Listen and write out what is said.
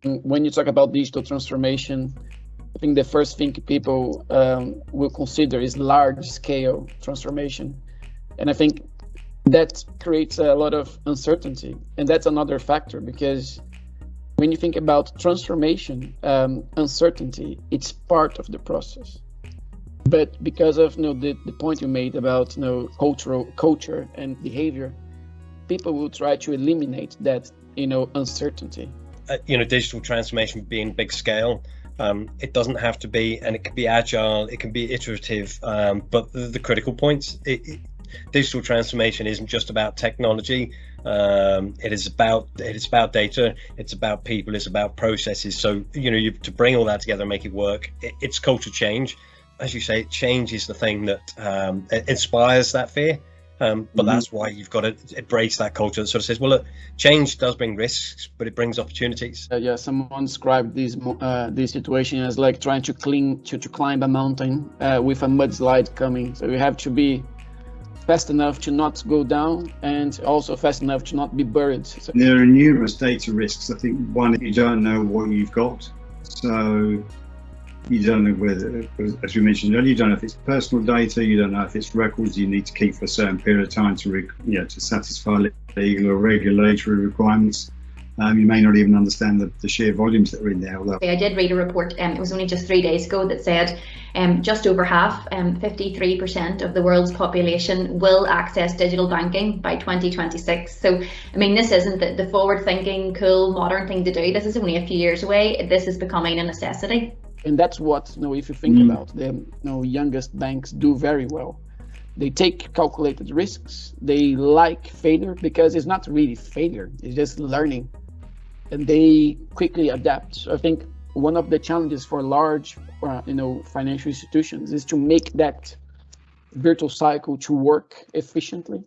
When you talk about digital transformation, I think the first thing people will consider is large-scale transformation. And I think that creates a lot of uncertainty. And that's another factor, because when you think about transformation, uncertainty, it's part of the process. But because of the point you made about culture and behavior, people will try to eliminate that uncertainty. Digital transformation being big scale, it doesn't have to be, and it can be agile, it can be iterative, but the critical points, digital transformation isn't just about technology. It is about data, it's about people, it's about processes. So to bring all that together and make it work, it's culture change. As you say, change is the thing that inspires that fear. But that's why you've got to embrace that culture that sort of says, well, look, change does bring risks, but it brings opportunities. Someone described this situation as like trying to climb a mountain with a mudslide coming. So you have to be fast enough to not go down, and also fast enough to not be buried. So there are numerous data risks. I think one, you don't know what you've got. So you don't know whether, as we mentioned earlier, you don't know if it's personal data, you don't know if it's records you need to keep for a certain period of time to satisfy legal or regulatory requirements. You may not even understand the sheer volumes that are in there. Although I did read a report, it was only just 3 days ago, that said just over half, 53% of the world's population will access digital banking by 2026. So, I mean, this isn't the forward-thinking, cool, modern thing to do. This is only a few years away. This is becoming a necessity. And that's what, if you think about the youngest banks do very well. They take calculated risks. They like failure because it's not really failure, it's just learning. And they quickly adapt. So I think one of the challenges for large, financial institutions is to make that virtual cycle to work efficiently.